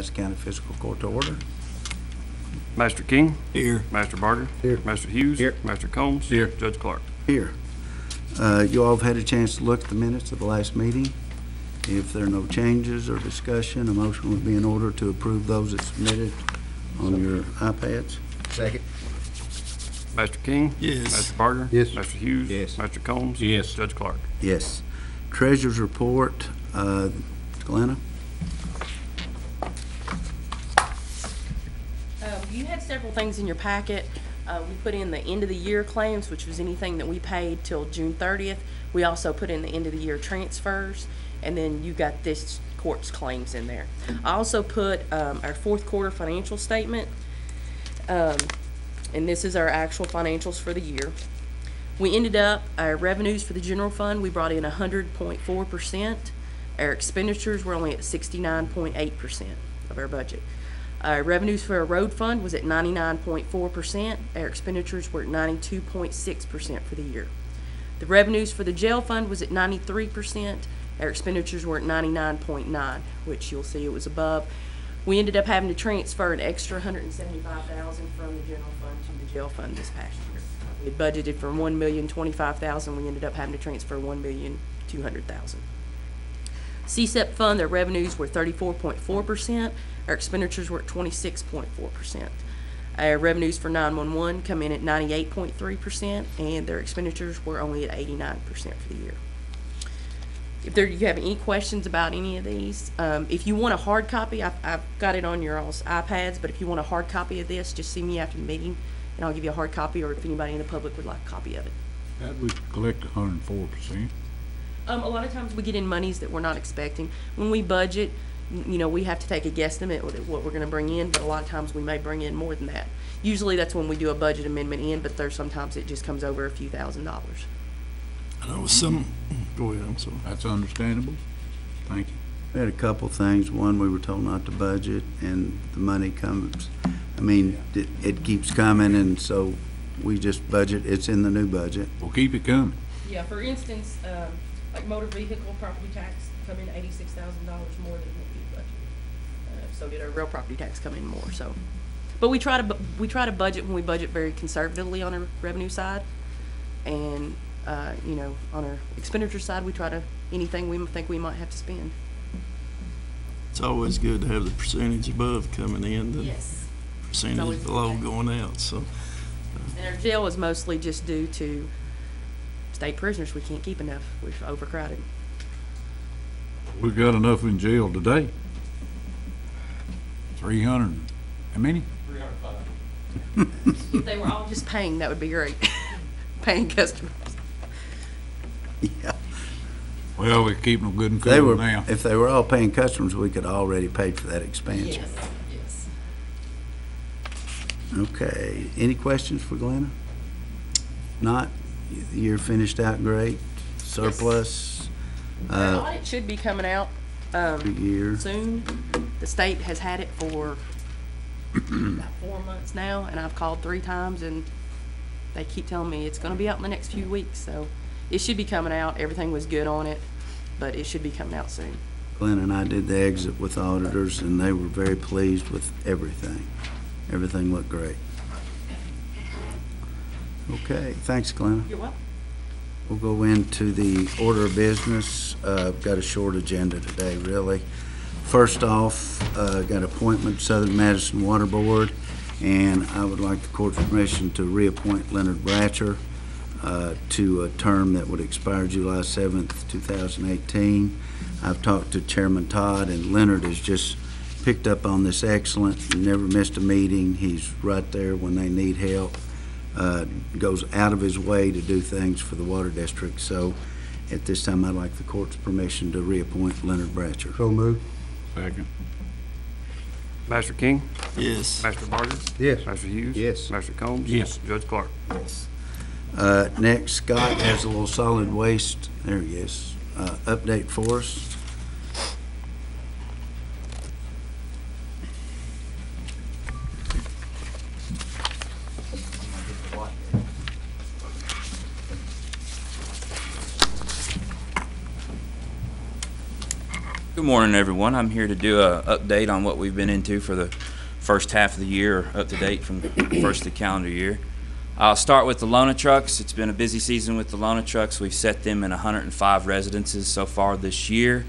Madison County Fiscal Court to order. Master King. Here. Master Barger. Here. Master Hughes. Here. Master Combs. Here. Judge Clark. Here. You all have had a chance to look at the minutes of the last meeting. If there are no changes or discussion, a motion would be in order to approve those as submitted on your iPads. Second. Master King. Yes. Master Barger. Yes. Master Hughes. Yes. Master Combs. Yes. Judge Clark. Yes. Treasurer's report, Glenna? You had several things in your packet. We put in the end of the year claims, which was anything that we paid till June 30th. We also put in the end of the year transfers, and then you got this court's claims in there. I also put our fourth quarter financial statement, and this is our actual financials for the year. We ended up, our revenues for the general fund, we brought in 100.4%. Our expenditures were only at 69.8% of our budget. Our revenues for our road fund was at 99.4%. Our expenditures were at 92.6% for the year. The revenues for the jail fund was at 93%. Our expenditures were at 99.9%, which you'll see it was above. We ended up having to transfer an extra $175,000 from the general fund to the jail fund this past year. We had budgeted for $1,025,000. We ended up having to transfer $1,200,000. CSEP fund, their revenues were 34.4%. Our expenditures were at 26.4%. Our revenues for 911 come in at 98.3%, and their expenditures were only at 89% for the year. If you have any questions about any of these, if you want a hard copy, I've got it on your all's iPads, but if you want a hard copy of this, just see me after the meeting, and I'll give you a hard copy, or if anybody in the public would like a copy of it. How do we collect 104%? A lot of times we get in monies that we're not expecting. When we budget, you know, we have to take a guesstimate at what we're going to bring in, but a lot of times we may bring in more than that. Usually that's when we do a budget amendment in, but there's sometimes it just comes over a few $1,000s. I know some, go ahead, I'm sorry. That's understandable. Thank you. We had a couple things. One, we were told not to budget, and the money comes. I mean, it keeps coming, and so we just budget. It's in the new budget. We'll keep it coming. Yeah, for instance, like motor vehicle property tax come in $86,000 more than what we budgeted. So did our real property tax come in more. So, but we try to budget when we budget very conservatively on our revenue side, and you know, on our expenditure side, we try to anything we think we might have to spend. It's always good to have the percentage above coming in than Yes. percentage below going out. So, And our jail is mostly just due to state prisoners. We can't keep enough. We're overcrowded. We've got enough in jail today. 300, how many? 305. If they were all just paying, that would be great. Paying customers. Yeah. Well, we're keeping them good and They cool were, now. if they were all paying customers, we could already pay for that expansion. Yes. Okay. Any questions for Glenna? Not? You're finished out great. Surplus. Our audit should be coming out Year. soon. The state has had it for about 4 months now, and I've called 3 times, and they keep telling me it's going to be out in the next few weeks. So it should be coming out. Everything was good on it, but it should be coming out soon. Glenn and I did the exit with auditors, and they were very pleased with everything. Everything looked great. Okay, thanks, Glenn. You're welcome. We'll go into the order of business. Got a short agenda today, really. First off, got appointment Southern Madison Water Board, and I would like the court's permission to reappoint Leonard Bratcher to a term that would expire July 7th, 2018. I've talked to Chairman Todd, and Leonard has just picked up on this excellent, never missed a meeting. He's right there when they need help. Goes out of his way to do things for the water district. So at this time, I'd like the court's permission to reappoint Leonard Bratcher. So moved. Second. Master King. yes. Master Barger. Yes. Master Hughes. Yes. Master Combs. Yes. Judge Clark. Yes. Next, Scott has a little solid waste, there he is, update for us. Good morning, everyone. I'm here to do an update on what we've been into for the first half of the year, up to date from the first of the calendar year. I'll start with the Lona trucks. It's been a busy season with the Lona trucks. We've set them in 105 residences so far this year.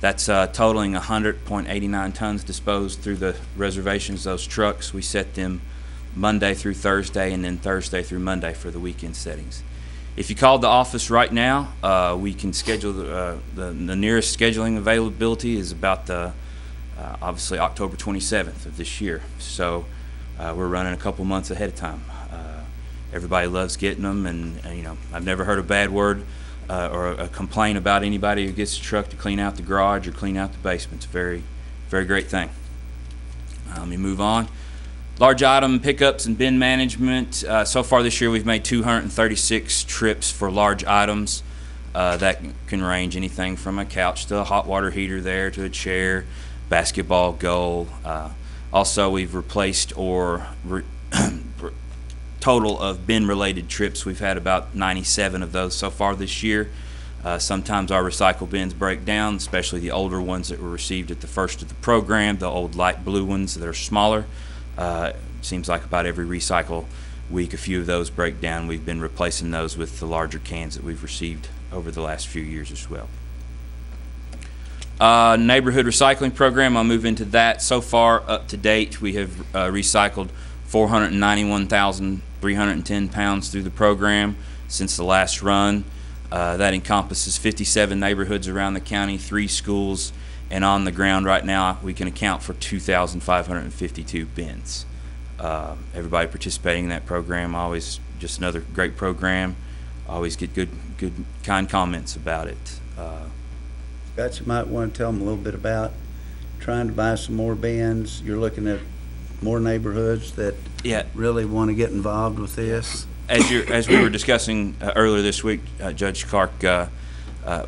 That's totaling 100.89 tons disposed through the reservations of those trucks. We set them Monday through Thursday and then Thursday through Monday for the weekend settings. If you called the office right now, we can schedule the nearest scheduling availability is about obviously October 27th of this year. So we're running a couple months ahead of time. Everybody loves getting them, and you know, I've never heard a bad word or a complaint about anybody who gets a truck to clean out the garage or clean out the basement. It's a very, very great thing. Let me move on. Large item pickups and bin management. So far this year, we've made 236 trips for large items. That can range anything from a couch to a hot water heater there to a chair, basketball goal. Also, we've replaced total of bin-related trips. We've had about 97 of those so far this year. Sometimes our recycle bins break down, especially the older ones that were received at the first of the program, the old light blue ones that are smaller. Seems like about every recycle week a few of those break down. We've been replacing those with the larger cans that we've received over the last few years as well. Neighborhood recycling program, I'll move into that. So far up to date, we have recycled 491,310 pounds through the program since the last run. That encompasses 57 neighborhoods around the county, 3 schools, and on the ground right now we can account for 2,552 bins. Everybody participating in that program, always just another great program. Always get good kind comments about it. Scott, you might want to tell them a little bit about trying to buy some more bins. You're looking at more neighborhoods that really want to get involved with this. As we were discussing earlier this week, Judge Clark,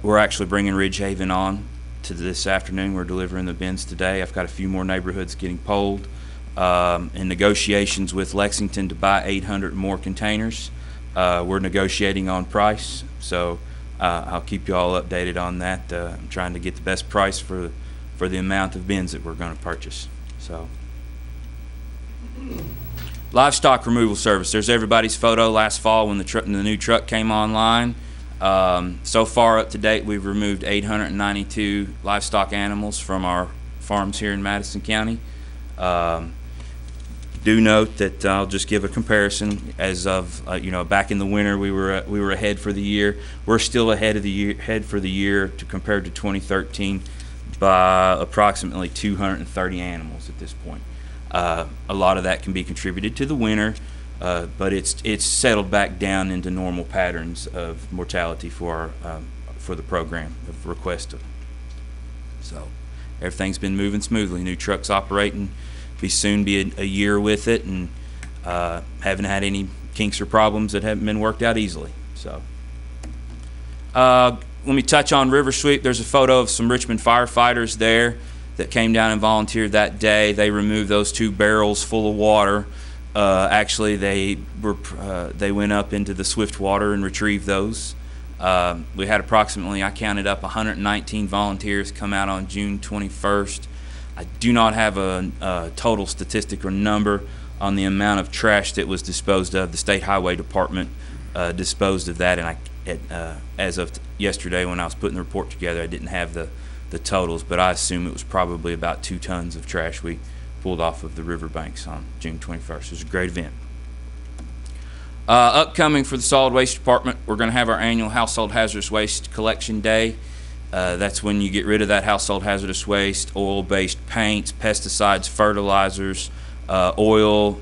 we're actually bringing Ridgehaven on to this afternoon. We're delivering the bins today. I've got a few more neighborhoods getting polled. In negotiations with Lexington to buy 800 more containers. We're negotiating on price, so I'll keep you all updated on that. I'm trying to get the best price for the amount of bins that we're going to purchase. So, livestock removal service. There's everybody's photo last fall when the new truck came online. So far up to date, we've removed 892 livestock animals from our farms here in Madison County. Do note that I'll just give a comparison. As of back in the winter, we were ahead for the year. We're still ahead for the year compared to 2013 by approximately 230 animals at this point. A lot of that can be contributed to the winter, but it's settled back down into normal patterns of mortality for the program of request. So everything's been moving smoothly. New trucks operating. Soon be a year with it, and haven't had any kinks or problems that haven't been worked out easily. So let me touch on River Sweep. There's a photo of some Richmond firefighters there that came down and volunteered that day. They removed those 2 barrels full of water. Actually, they went up into the swift water and retrieved those. We had approximately, I counted up 119 volunteers come out on June 21st. I do not have a total statistic or number on the amount of trash that was disposed of. The State Highway Department disposed of that, and as of yesterday when I was putting the report together, I didn't have the totals, but I assume it was probably about 2 tons of trash we pulled off of the riverbanks on June 21st. It was a great event. Upcoming for the Solid Waste Department, we're going to have our annual Household Hazardous Waste Collection Day. That's when you get rid of that household hazardous waste, oil-based paints, pesticides, fertilizers, oil,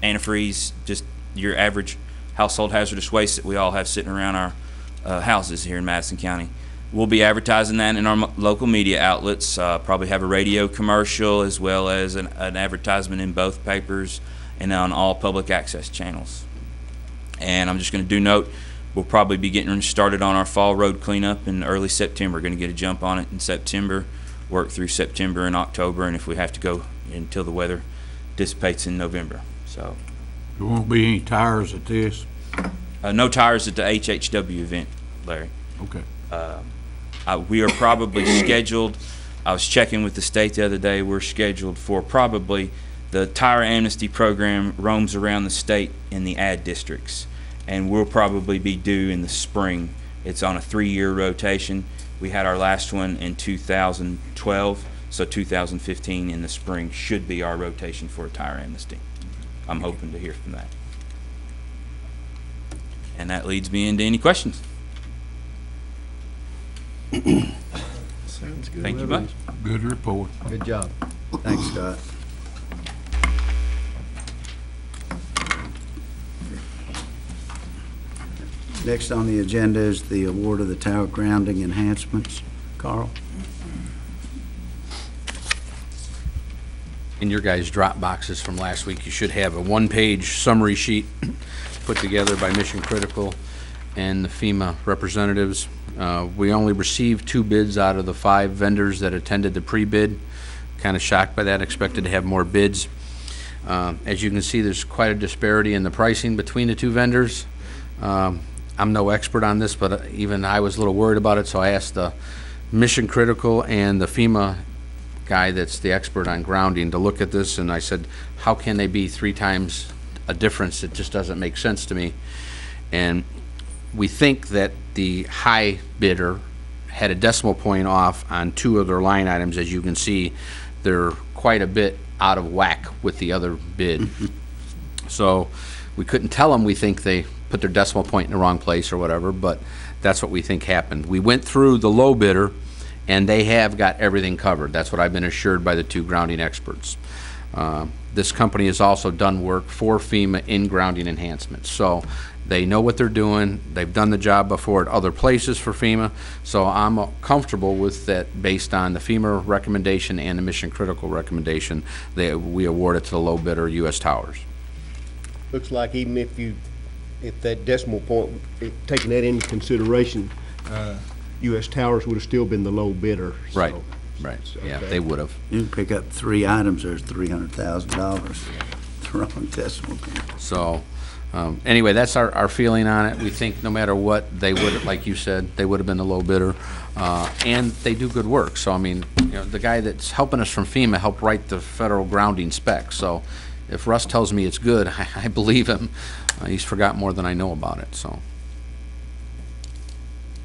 antifreeze, just your average household hazardous waste that we all have sitting around our houses here in Madison County. We'll be advertising that in our local media outlets, probably have a radio commercial as well as an advertisement in both papers and on all public access channels. And I'm just going to do note, we'll probably be getting started on our fall road cleanup in early September. We're going to get a jump on it in September, work through September and October, and if we have to go until the weather dissipates in November. So There won't be any tires at this? no tires at the HHW event, Larry. Okay. We are probably scheduled, I was checking with the state the other day, we're scheduled for probably, the tire amnesty program roams around the state in the ad districts, and we'll probably be due in the spring. It's on a 3-year rotation. We had our last one in 2012, so 2015 in the spring should be our rotation for a tire amnesty. I'm hoping to hear from that. And that leads me into any questions. Sounds good. Thank you much. Good report. Good job. Thanks, Scott. Next on the agenda is the award of the tower grounding enhancements. Carl? In your guys' drop boxes from last week, you should have a one-page summary sheet put together by Mission Critical and the FEMA representatives. We only received 2 bids out of the 5 vendors that attended the pre-bid. Kind of shocked by that, expected to have more bids. As you can see, there's quite a disparity in the pricing between the 2 vendors. I'm no expert on this, but even I was a little worried about it, so I asked the Mission Critical and the FEMA guy that's the expert on grounding to look at this, and I said, how can they be 3 times a difference? It just doesn't make sense to me. And we think that the high bidder had a decimal point off on 2 of their line items. As you can see, they're quite a bit out of whack with the other bid. So we couldn't tell them we think they put their decimal point in the wrong place or whatever, but that's what we think happened. We went through the low bidder, and they have got everything covered. That's what I've been assured by the 2 grounding experts. This company has also done work for FEMA in grounding enhancements. So they know what they're doing. They've done the job before at other places for FEMA. So I'm comfortable with that based on the FEMA recommendation and the Mission Critical recommendation that we award it to the low bidder, U.S. Towers. Looks like even if that decimal point, taking that into consideration, U.S. Towers would have still been the low bidder. So. Right, right. Yeah, Okay. they would have. You can pick up 3 items, there's $300,000. The wrong decimal point. So, anyway, that's our feeling on it. We think no matter what, they would, like you said, they would have been the low bidder. And they do good work. So, I mean, you know, the guy that's helping us from FEMA helped write the federal grounding specs. So if Russ tells me it's good, I believe him. He's forgot more than I know about it, so.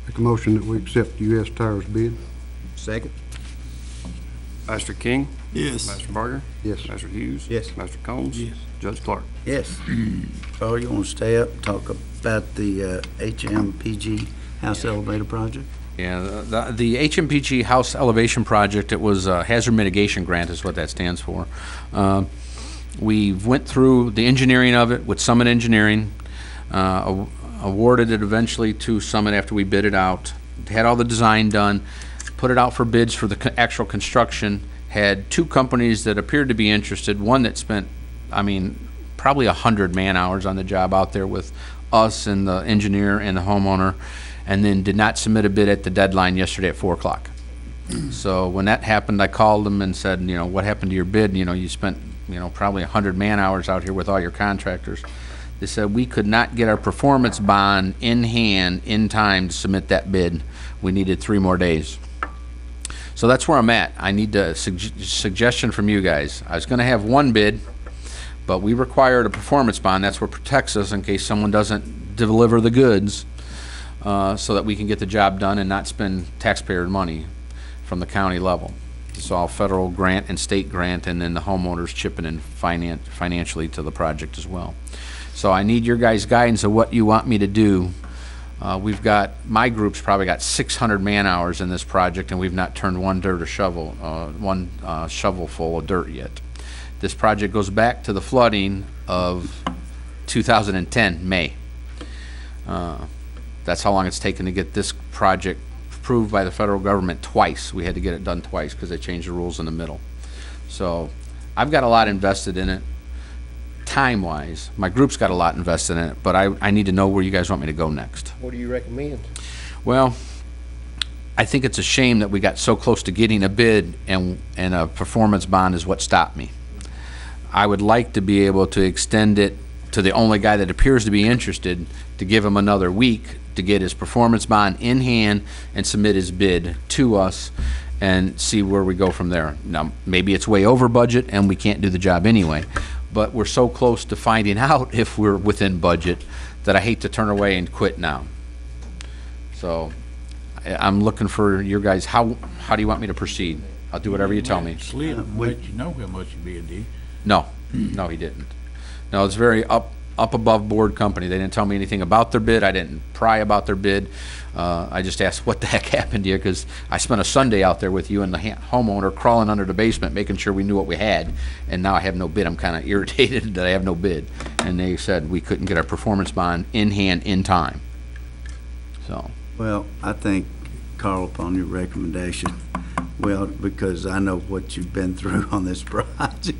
Make a motion that we accept U.S. Towers bid. Second? Master King? Yes. Master Barger? Yes. Master Hughes? Yes. Master Combs? Yes. Judge Clark? Yes. Carl, you want to stay up and talk about the HMPG house elevator project? Yeah, the HMPG House Elevation Project, it was a hazard mitigation grant is what that stands for. We went through the engineering of it with Summit Engineering, awarded it eventually to Summit after we bid it out, had all the design done, put it out for bids for the actual construction, had 2 companies that appeared to be interested, one that spent, I mean, probably 100 man-hours on the job out there with us and the engineer and the homeowner, and then did not submit a bid at the deadline yesterday at 4 o'clock. So when that happened, I called them and said, you know, what happened to your bid? You know, you spent, you know, probably 100 man-hours out here with all your contractors. They said we could not get our performance bond in hand in time to submit that bid. We needed 3 more days. So that's where I'm at. I need a suggestion from you guys. I was going to have 1 bid, but we required a performance bond. That's what protects us in case someone doesn't deliver the goods, so that we can get the job done and not spend taxpayer money from the county level. It's all federal grant and state grant, and then the homeowners chipping in financially to the project as well. So I need your guys' guidance of what you want me to do. We've got, my group's probably got 600 man-hours in this project, and we've not turned one shovel full of dirt yet. This project goes back to the flooding of 2010, May. That's how long it's taken to get this project approved by the federal government twice. We had to get it done twice because they changed the rules in the middle. So I've got a lot invested in it, time-wise. My group's got a lot invested in it, but I need to know where you guys want me to go next. What do you recommend? Well, I think it's a shame that we got so close to getting a bid and a performance bond is what stopped me. I would like to be able to extend it to the only guy that appears to be interested, to give him another week to get his performance bond in hand and submit his bid to us and see where we go from there. Now, maybe it's way over budget and we can't do the job anyway, but we're so close to finding out if we're within budget that I hate to turn away and quit now. So I'm looking for your guys, how do you want me to proceed? I'll do whatever you tell me. Slid and let you know how much you bid, did he? No, no, he didn't. No, it's very up above board company. They didn't tell me anything about their bid. I didn't pry about their bid. I just asked what the heck happened to you, because I spent a Sunday out there with you and the homeowner crawling under the basement, making sure we knew what we had, and now I have no bid. I'm kind of irritated that I have no bid. And they said we couldn't get our performance bond in hand in time. So. Well, I think, Carl, upon your recommendation, well, because I know what you've been through on this project,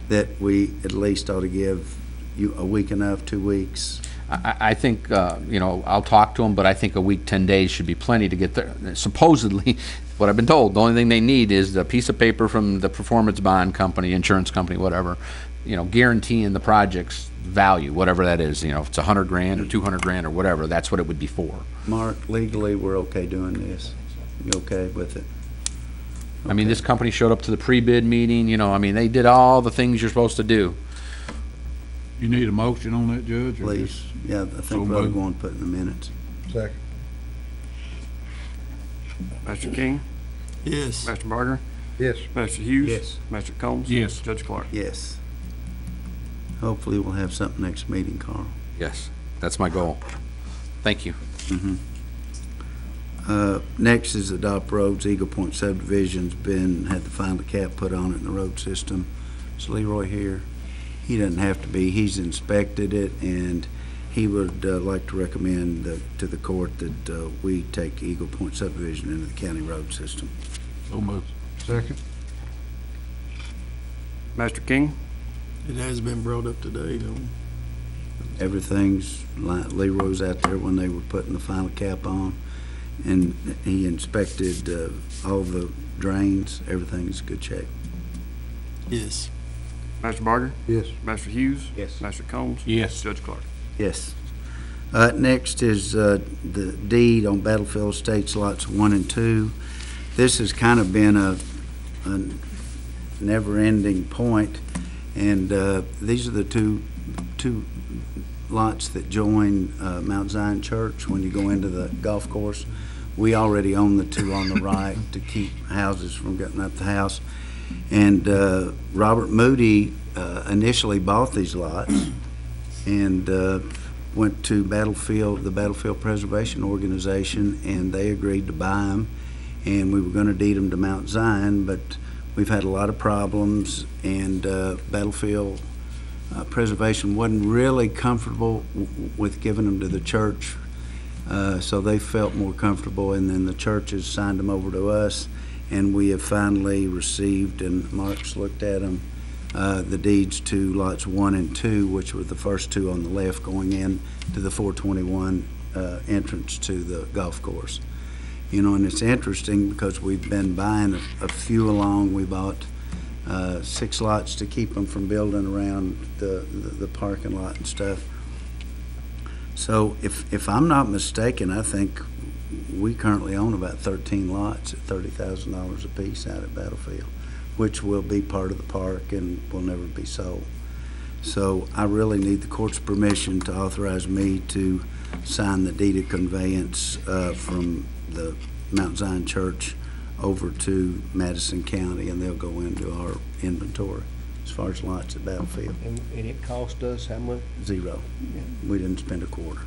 that we at least ought to give you a week enough, 2 weeks. I think, you know, I'll talk to them, but I think a week, 10 days should be plenty to get there. Supposedly, what I've been told, the only thing they need is the piece of paper from the performance bond company, insurance company, whatever, you know, guaranteeing the project's value, whatever that is. You know, if it's 100 grand or 200 grand or whatever, that's what it would be for. Mark, legally, we're okay doing this? You okay with it? I mean, this company showed up to the pre-bid meeting, you know, I mean, they did all the things you're supposed to do. You need a motion on that, Judge? or Please, just- yeah, I So think we're moved. going to put in the minutes. Second. Master King, Yes. Master Barger, Yes. Master Hughes. Yes. Master Combs. Yes. Judge Clark. Yes. Hopefully, we'll have something next meeting, Carl. Yes, that's my goal. Thank you. Next is adopt roads. Eagle Point subdivision's had the final cap put on it in the road system. Is Leroy here? He doesn't have to be. He's inspected it, and he would like to recommend to the court that we take Eagle Point subdivision into the county road system. So moved. Second. Master King, It has been brought up today, though. Everything's, Leroy's out there when they were putting the final cap on, and he inspected all the drains. Everything's in good shape. Yes. Master Barger, Yes. Master Hughes. Yes. Master Combs. Yes. Judge Clark. Yes. Next is the deed on Battlefield Estates lots 1 and 2. This has kind of been a never-ending point, and these are the two lots that join Mount Zion Church when you go into the golf course. We already own the two on the right to keep houses from getting up the house. And Robert Moody initially bought these lots and went to the Battlefield Preservation Organization, and they agreed to buy them. And we were going to deed them to Mount Zion, but we've had a lot of problems, and Battlefield Preservation wasn't really comfortable with giving them to the church, so they felt more comfortable, and then the churches signed them over to us, and we have finally received, and Mark's looked at them, the deeds to lots 1 and 2, which were the first two on the left going in to the 421 entrance to the golf course. You know, and it's interesting because we've been buying a few along. We bought 6 lots to keep them from building around the parking lot and stuff. So if I'm not mistaken, I think we currently own about 13 lots at $30,000 apiece out at Battlefield, which will be part of the park and will never be sold. So I really need the court's permission to authorize me to sign the deed of conveyance from the Mount Zion Church over to Madison County, and they'll go into our inventory as far as lots at Battlefield. And it cost us how much? 0. We didn't spend a quarter.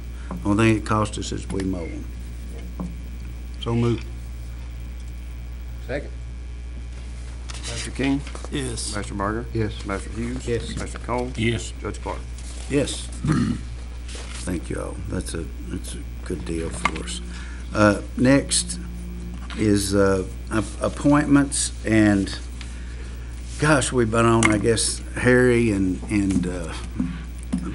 Only thing it cost us is we mow them. So moved. Second. Master King, Yes. Master Barger. Yes. Master Hughes. Yes. Master Combs. Yes. Judge Clark. Yes. Thank you all. That's a good deal for us. Next is appointments, and gosh, we've been on, I guess, Harry and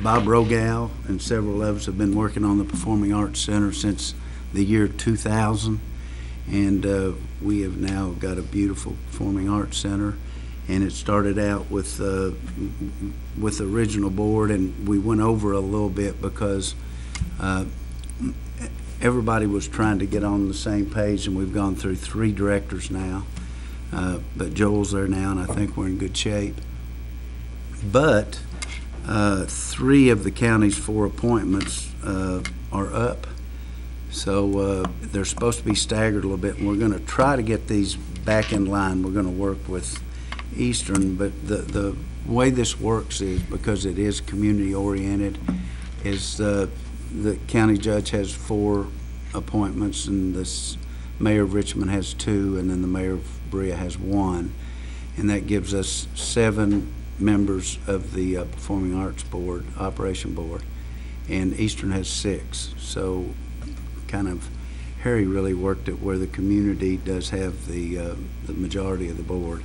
Bob Rogal and several of us have been working on the Performing Arts Center since the year 2000, and we have now got a beautiful Performing Arts Center. And it started out with the original board, and we went over a little bit because everybody was trying to get on the same page, and we've gone through 3 directors now. But Joel's there now, and I think we're in good shape. But 3 of the county's 4 appointments are up. So they're supposed to be staggered a little bit, and we're going to try to get these back in line. We're going to work with Eastern, but the way this works is, because it is community-oriented, is the county judge has 4 appointments, and the mayor of Richmond has 2, and then the mayor of Berea has 1. And that gives us 7 members of the Performing Arts Board, Operation Board, and Eastern has 6. So kind of Harry really worked it where the community does have the majority of the board.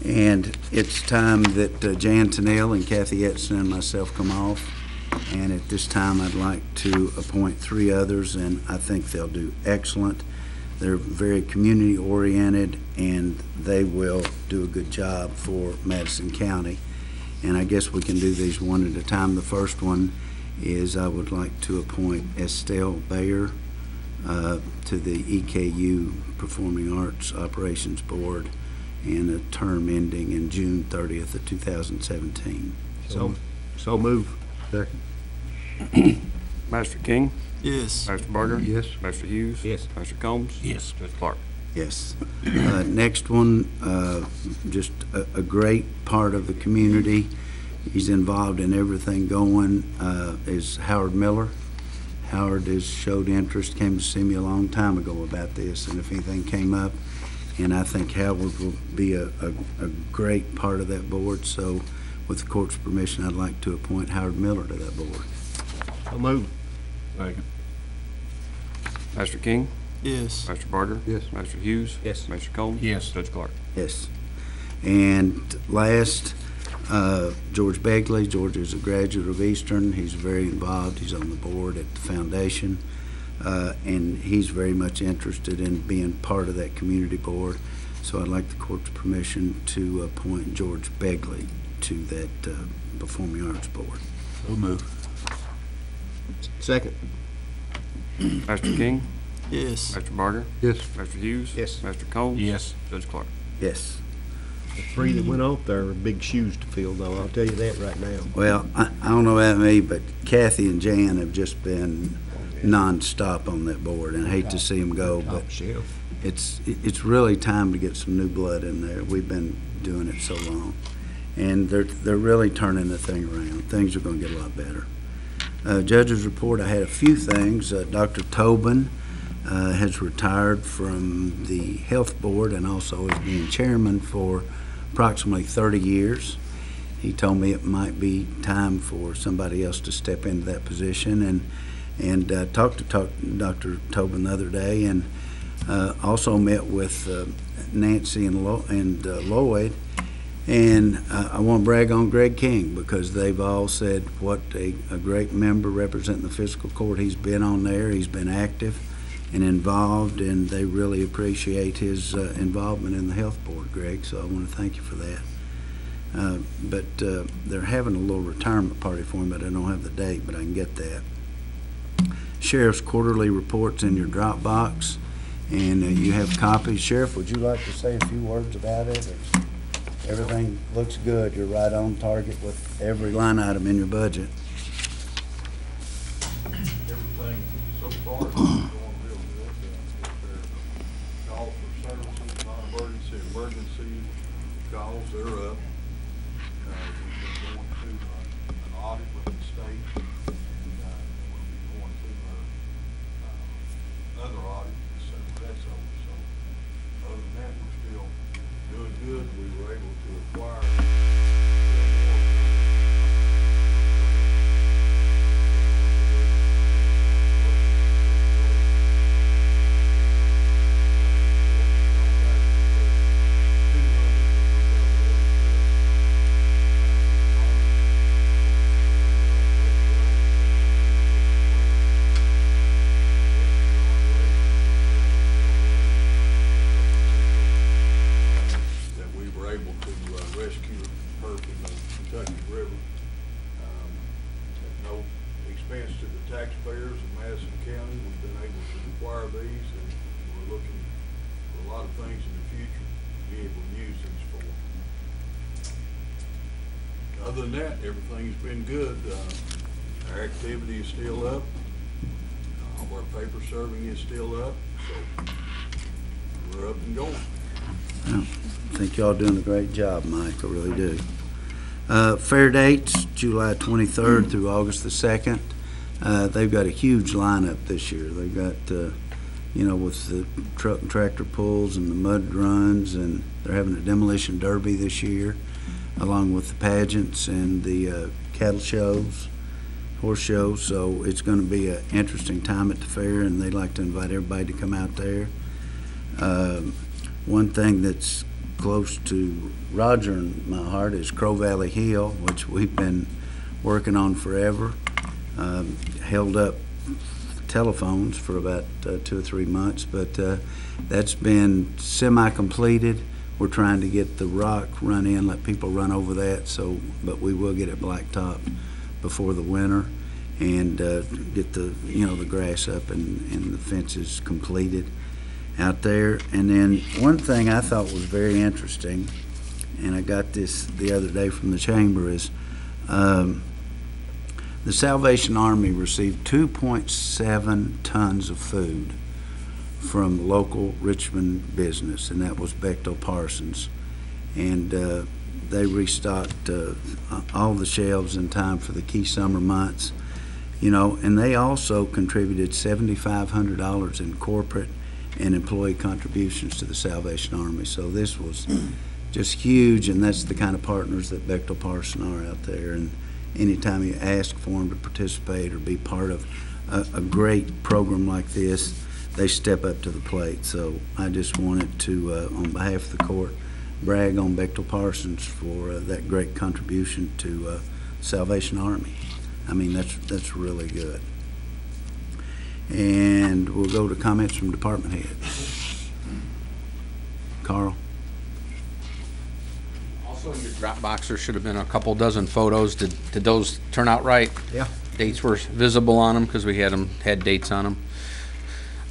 And it's time that Jan Tennell and Kathy Etson and myself come off. And at this time, I'd like to appoint 3 others, and I think they'll do excellent. They're very community-oriented, and they will do a good job for Madison County. And I guess we can do these one at a time. The first one is I would like to appoint Estelle Bayer to the EKU Performing Arts Operations Board, and a term ending in June 30th of 2017. So move. Second. Master King, Yes. Master Barger. Yes. Master Hughes. Yes. Master Combs. Yes. Judge Clark. Yes. Next one, just a great part of the community. He's involved in everything going, is Howard Miller. Howard has showed interest, came to see me a long time ago about this, and if anything came up, and I think Howard will be a great part of that board. So with the court's permission, I'd like to appoint Howard Miller to that board. So move. Second. Master King, Yes. Master Barger. Yes. Master Hughes. Yes. Master Combs. Yes. Judge Clark. Yes. And last, George Begley. George is a graduate of Eastern. He's very involved. He's on the board at the foundation. And he's very much interested in being part of that community board. So I'd like the court's permission to appoint George Begley to that Performing Arts Board. So move. Second. Master King, Yes. Master Barger. Yes. Master Hughes. Yes. Master Combs. Yes. Judge Clark. Yes. The 3 that went off there are big shoes to fill, though. I'll tell you that right now. Well, I don't know about me, but Kathy and Jan have just been nonstop on that board, and I hate to see them go, but Top shelf. it's really time to get some new blood in there. We've been doing it so long, and they're really turning the thing around. Things are going to get a lot better. Judge's report, I had a few things. Dr. Tobin has retired from the health board and also is being chairman for approximately 30 years. He told me it might be time for somebody else to step into that position, and talked to Dr. Tobin the other day, and also met with Nancy and Lloyd. And I want to brag on Greg King, because they've all said what a great member representing the fiscal court he's been on there. He's been active and involved, and they really appreciate his involvement in the health board, Greg, so I want to thank you for that. But they're having a little retirement party for him, but I don't have the date, but I can get that. Sheriff's quarterly reports in your Dropbox, and you have copies. Sheriff, would you like to say a few words about it? Everything looks good. You're right on target with every line item in your budget. Everything so far is going real good. Calls for services, emergency calls, they're up. We've been going to an audit with the state, and we'll be going to another audit as soon as that's over. So other than that, we're still doing good. We were able to acquire that we were able to rescue require these, and we're looking for a lot of things in the future to be able to use these for. Other than that, everything's been good. Our activity is still up. All of our paper serving is still up, so we're up and going. I think y'all doing a great job, Mike, I really do. Fair dates, July 23rd through August the 2nd. They've got a huge lineup this year. They've got, with the truck and tractor pulls and the mud runs, and they're having a demolition derby this year, along with the pageants and the cattle shows, horse shows. So it's going to be an interesting time at the fair, and they'd like to invite everybody to come out there. One thing that's close to Roger and my heart is Crow Valley Hill, which we've been working on forever. Held up telephones for about 2 or 3 months, but that's been semi-completed. We're trying to get the rock run in, let people run over that. But we will get it blacktopped before the winter, and get the grass up and the fences completed out there. And then one thing I thought was very interesting, and I got this the other day from the chamber, is the Salvation Army received 2.7 tons of food from local Richmond business, and that was Bechtel Parsons. And they restocked all the shelves in time for the key summer months, and they also contributed $7,500 in corporate and employee contributions to the Salvation Army. So this was just huge, and that's the kind of partners that Bechtel Parsons are out there. And anytime you ask for them to participate or be part of a great program like this, they step up to the plate. So I just wanted to, on behalf of the court, brag on Bechtel Parsons for that great contribution to Salvation Army. I mean, that's really good. And we'll go to comments from department heads. Carl? Also in your Dropbox, there should have been a couple dozen photos. Did those turn out right? Yeah. Dates were visible on them because we had dates on them.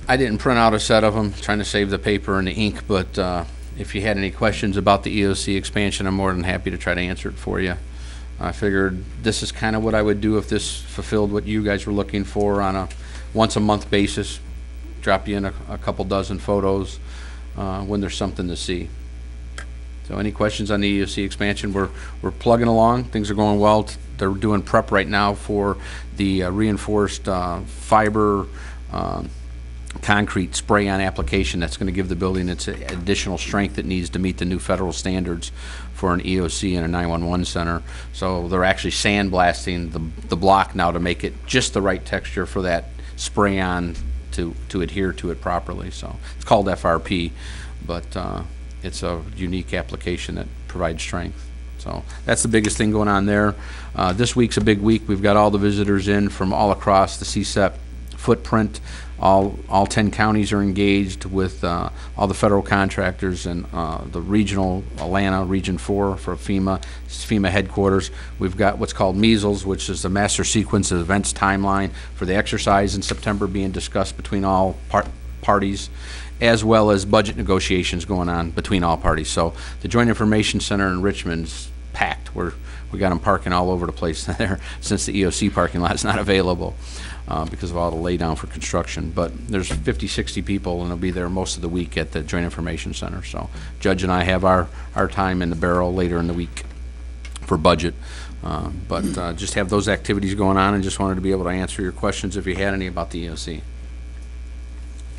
I didn't print out a set of them, trying to save the paper and the ink, but if you had any questions about the EOC expansion, I'm more than happy to try to answer it for you. I figured this is kind of what I would do if this fulfilled what you guys were looking for on a once-a-month basis. Drop you in a couple dozen photos when there's something to see. So any questions on the EOC expansion? We're plugging along. Things are going well. They're doing prep right now for the reinforced fiber concrete spray-on application that's going to give the building its additional strength it needs to meet the new federal standards for an EOC and a 911 center. So they're actually sandblasting the block now to make it just the right texture for that spray-on to adhere to it properly. So it's called FRP, but it's a unique application that provides strength. So that's the biggest thing going on there. This week's a big week. We've got all the visitors in from all across the CSEP footprint. All 10 counties are engaged with all the federal contractors and the regional Atlanta Region 4 for FEMA. It's FEMA headquarters. We've got what's called measles, which is the master sequence of events timeline for the exercise in September being discussed between all parties, as well as budget negotiations going on between all parties. So the Joint Information Center in Richmond's packed. We got them parking all over the place there since the EOC parking lot is not available because of all the laydown for construction. But there's 50, 60 people, and they'll be there most of the week at the Joint Information Center. So Judge and I have our time in the barrel later in the week for budget. But just have those activities going on, and just wanted to be able to answer your questions if you had any about the EOC.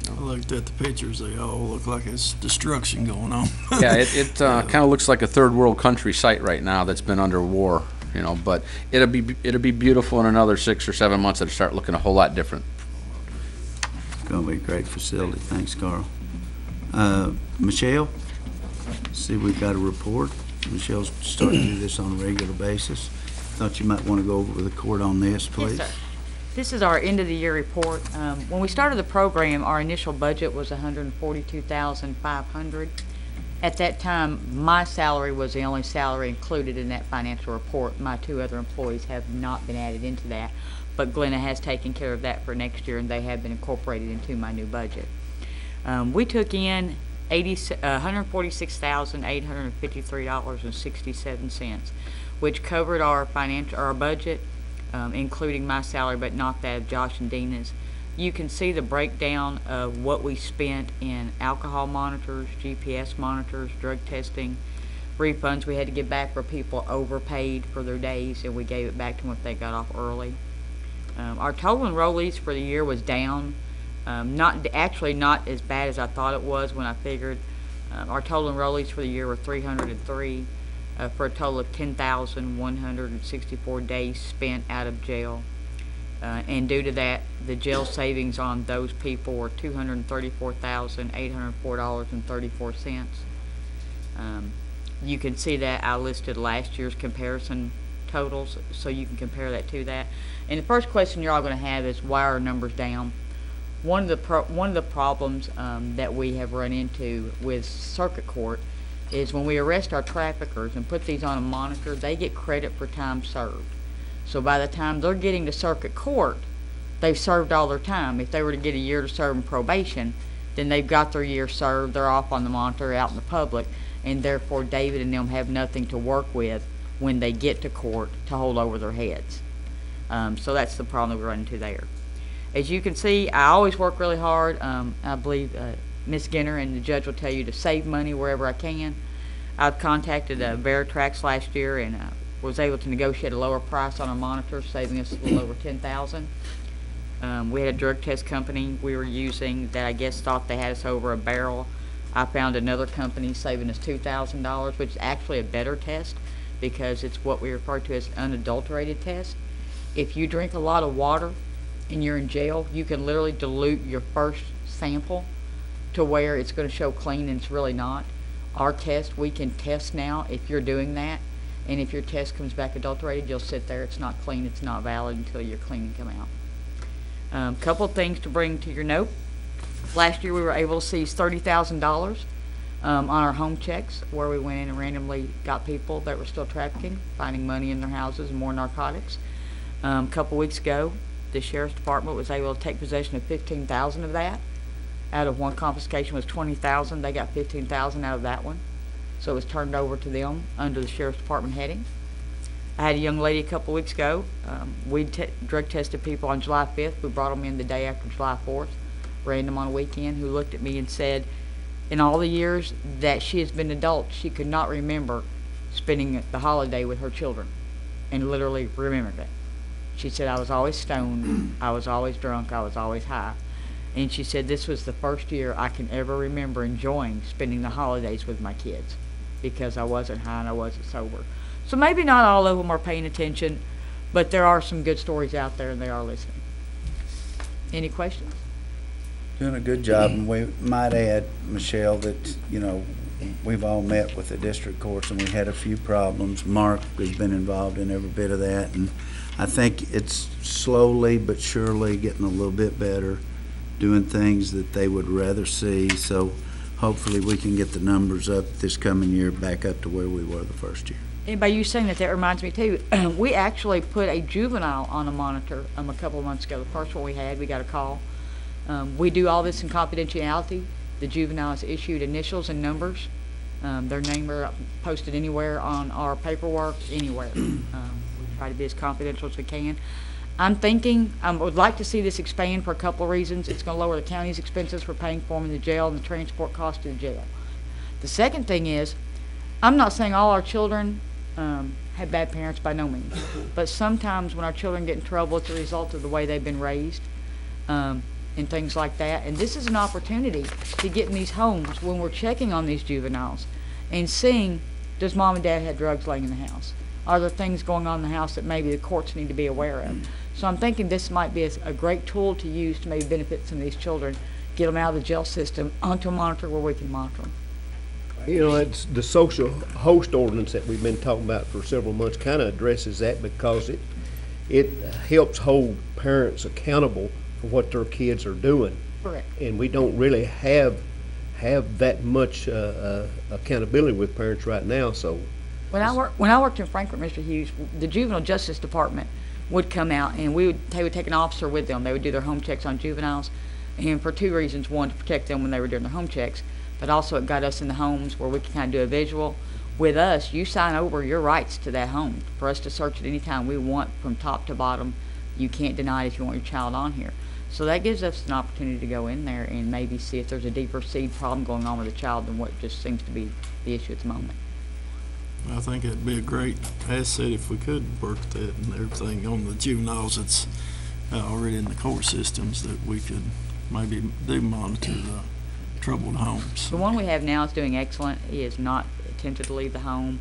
I looked at the pictures, they all look like it's destruction going on. Yeah, it kind of looks like a third world country site right now that's been under war, but it'll be beautiful in another 6 or 7 months. It'll start looking a whole lot different. It's going to be a great facility. Thanks, Carl. Michelle, see, we've got a report. Michelle's starting to do this on a regular basis. Thought you might want to go over with the court on this, please. Yes, sir. This is our end of the year report. When we started the program, our initial budget was $142,500. At that time, my salary was the only salary included in that financial report. My 2 other employees have not been added into that. but Glenna has taken care of that for next year, and they have been incorporated into my new budget. We took in $146,853.67, which covered our budget, including my salary, but not that of Josh and Dina's. You can see the breakdown of what we spent in alcohol monitors, GPS monitors, drug testing, refunds we had to give back for people overpaid for their days, and we gave it back to them if they got off early. Our total enrollees for the year was down. Not as bad as I thought it was when I figured. Our total enrollees for the year were 303, for a total of 10,164 days spent out of jail. And due to that, the jail savings on those people were $234,804.34. You can see that I listed last year's comparison totals, so you can compare that to that. And the first question you're all going to have is, why are numbers down? One of the problems that we have run into with circuit court is when we arrest our traffickers and put these on a monitor, they get credit for time served. So by the time they're getting to circuit court, they've served all their time. If they were to get a year to serve in probation, then they've got their year served, they're off on the monitor out in the public, and therefore David and them have nothing to work with when they get to court to hold over their heads. So that's the problem that we run into there. As you can see, I always work really hard. I believe Ms. Ginner and the judge will tell you to save money wherever I can. I've contacted Veritrax last year and was able to negotiate a lower price on our monitors, saving us a little over $10,000. We had a drug test company we were using that I guess thought they had us over a barrel. I found another company saving us $2,000, which is actually a better test because it's what we refer to as an unadulterated test. If you drink a lot of water and you're in jail, you can literally dilute your first sample to where it's going to show clean and it's really not. Our test, we can test now if you're doing that, and if your test comes back adulterated, you'll sit there, it's not clean, it's not valid until you're clean and come out. Couple of things to bring to your note. Last year we were able to seize $30,000 on our home checks, where we went in and randomly got people that were still trafficking, finding money in their houses and more narcotics. A couple weeks ago, the Sheriff's Department was able to take possession of $15,000 of that. Out of one confiscation was $20,000. They got $15,000 out of that one. So it was turned over to them under the Sheriff's Department heading. I had a young lady a couple weeks ago. We drug tested people on July 5th. We brought them in the day after July 4th, ran them on a weekend, who looked at me and said, in all the years that she has been an adult, she could not remember spending the holiday with her children, and literally remembered it. She said, I was always stoned, I was always drunk, I was always high. And she said this was the first year I can ever remember enjoying spending the holidays with my kids, because I wasn't high and I wasn't sober. So maybe not all of them are paying attention, but there are some good stories out there and they are listening. Any questions? Doing a good job, and we might add, Michelle, that, you know, we've all met with the district courts and we had a few problems. Mark has been involved in every bit of that, and I think it's slowly but surely getting a little bit better, doing things that they would rather see. So hopefully we can get the numbers up this coming year back up to where we were the first year. And by you saying that, that reminds me too, we actually put a juvenile on a monitor a couple of months ago. The first one we had, we got a call. We do all this in confidentiality. The juvenile is issued initials and numbers. Their name are posted anywhere on our paperwork, anywhere. We try to be as confidential as we can. I'm thinking, I would like to see this expand for a couple of reasons. It's going to lower the county's expenses for paying for them in the jail and the transport cost to the jail. The second thing is, I'm not saying all our children have bad parents, by no means. But sometimes when our children get in trouble, it's a result of the way they've been raised and things like that. And this is an opportunity to get in these homes when we're checking on these juveniles and seeing, does mom and dad have drugs laying in the house? Are there things going on in the house that maybe the courts need to be aware of? So I'm thinking this might be a great tool to use to maybe benefit some of these children, get them out of the jail system onto a monitor where we can monitor them. You know, it's the social host ordinance that we've been talking about for several months kind of addresses that, because it helps hold parents accountable for what their kids are doing. Correct. And we don't really have that much accountability with parents right now. So when I worked in Frankfort, Mr. Hughes, the Juvenile Justice Department would come out, and they would take an officer with them. They would do their home checks on juveniles, and for two reasons. One, to protect them when they were doing their home checks, but also it got us in the homes where we could kind of do a visual. With us, you sign over your rights to that home for us to search it anytime we want from top to bottom. You can't deny it if you want your child on here. So that gives us an opportunity to go in there and maybe see if there's a deeper seed problem going on with the child than what just seems to be the issue at the moment. I think it'd be a great asset if we could work that and everything on the juveniles that's already in the court systems, that we could maybe do monitor the troubled homes. The one we have now is doing excellent. He has not attempted to leave the home.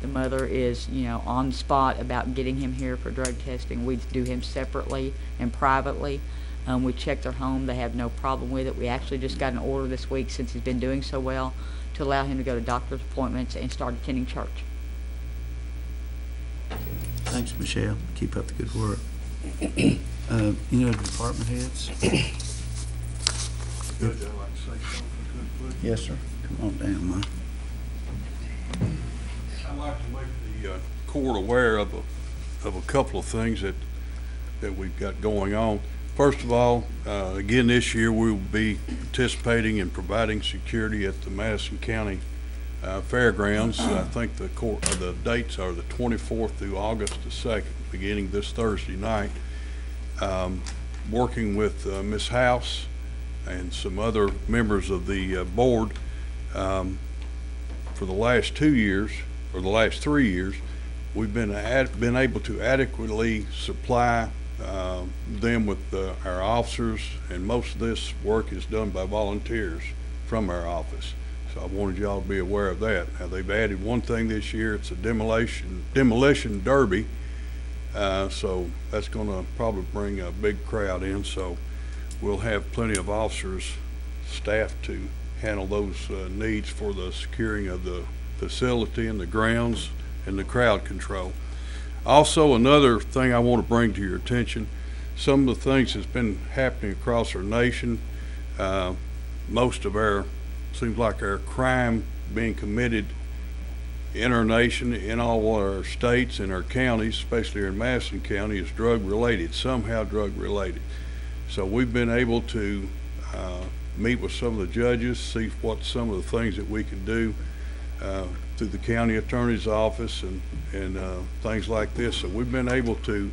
The mother is, on the spot about getting him here for drug testing. We do him separately and privately. We check their home. They have no problem with it. We actually just got an order this week, since he's been doing so well, to allow him to go to doctor's appointments and start attending church. Thanks, Michelle. Keep up the good work. Any other department heads? Judge, I'd like to say something, if I could, please. Yes, sir. Come on down, Mike. I'd like to make the court aware of a couple of things that we've got going on. First of all, again this year we will be participating in providing security at the Madison County Fairgrounds. I think the dates are the 24th through August the 2nd, beginning this Thursday night. Working with Ms. House and some other members of the board, for the last 2 years, or the last 3 years, we've been able to adequately supply them with our officers, and most of this work is done by volunteers from our office. So I wanted y'all to be aware of that. Now, they've added one thing this year. It's a demolition derby. So that's going to probably bring a big crowd in. So we'll have plenty of officers staffed to handle those needs for the securing of the facility and the grounds and the crowd control. Also, another thing I want to bring to your attention, some of the things that's been happening across our nation, most of seems like our crime being committed in our nation, in all our states and our counties, especially in Madison County, is drug related, somehow drug related. So we've been able to meet with some of the judges, see what some of the things that we can do through the county attorney's office and things like this. So we've been able to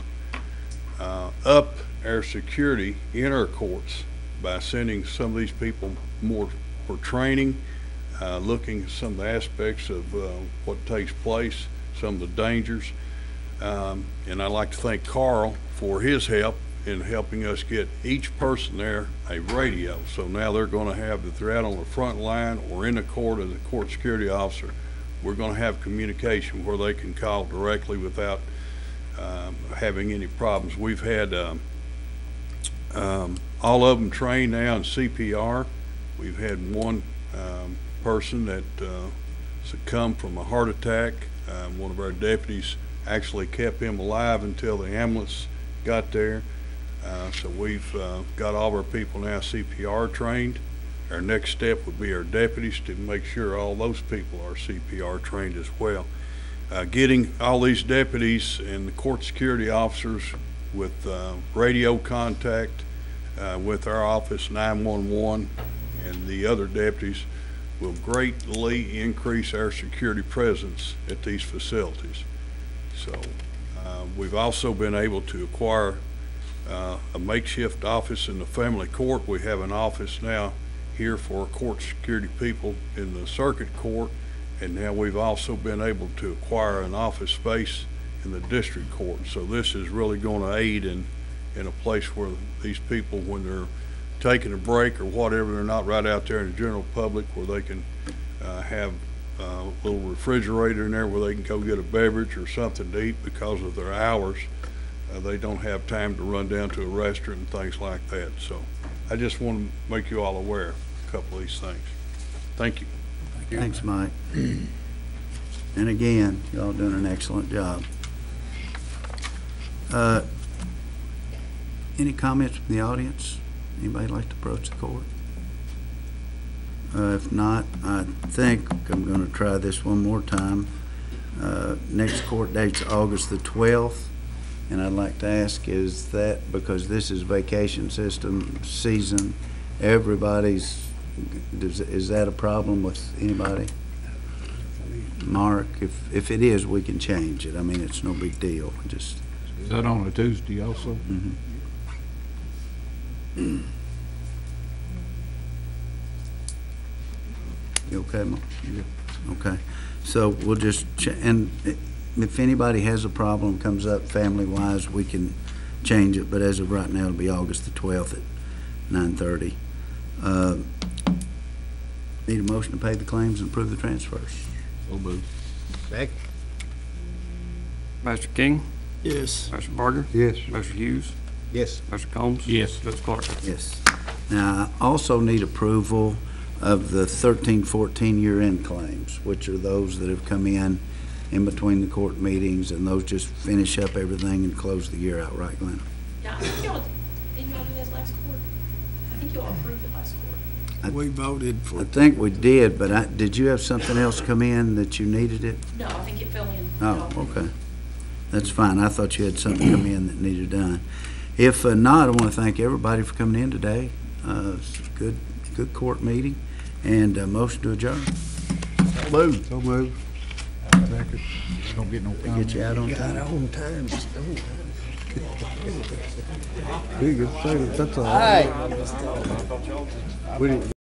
up our security in our courts by sending some of these people more for training, looking at some of the aspects of what takes place, some of the dangers. And I'd like to thank Carl for his help in helping us get each person there a radio. So now they're going to have, if they're out on the front line or in the court as a court security officer, we're going to have communication where they can call directly without having any problems. We've had all of them trained now in CPR. We've had one person that succumbed from a heart attack. One of our deputies actually kept him alive until the ambulance got there. So we've got all of our people now CPR trained. Our next step would be our deputies to make sure all those people are CPR trained as well. Getting all these deputies and the court security officers with radio contact with our office 911 and the other deputies will greatly increase our security presence at these facilities. So we've also been able to acquire a makeshift office in the family court. We have an office now here for court security people in the circuit court, and now we've also been able to acquire an office space in the district court. So this is really going to aid in a place where these people, when they're taking a break or whatever, they're not right out there in the general public, where they can have a little refrigerator in there where they can go get a beverage or something to eat because of their hours. They don't have time to run down to a restaurant and things like that. So I just want to make you all aware of a couple of these things. Thank you. Thanks, Mike. And again, y'all doing an excellent job. Any comments from the audience? Anybody like to approach the court? If not, I think I'm going to try this one more time. Next court date's August the 12th. And I'd like to ask, is that because this is vacation system season, everybody's, is that a problem with anybody? Mark, if it is, we can change it. I mean, it's no big deal, just. Is that on a Tuesday also? You okay, Mark? Okay, so we'll just, and if anybody has a problem, comes up family-wise, we can change it, but as of right now, it'll be August the 12th at 9:30. Need a motion to pay the claims and approve the transfers. So moved. Second. Master King, Yes. Master Barger, Yes. Master Hughes, Yes. Master Combs. Yes. Judge Clark. Yes. Now, I also need approval of the 13-14 year-end claims, which are those that have come in between the court meetings, and those just finish up everything and close the year out, right, Glenn? Yeah, I think y'all, didn't y'all do this last court? I think y'all approved it last court. We voted I for, think we did, but did you have something else come in that you needed it? No, I think it fell in. Oh, okay. That's fine. I thought you had something come in that needed done. If not, I want to thank everybody for coming in today. It's a good court meeting, and motion to adjourn. Move. So moved. Second. Don't get no Get you out on time. On time. Big, that's all right. We didn't.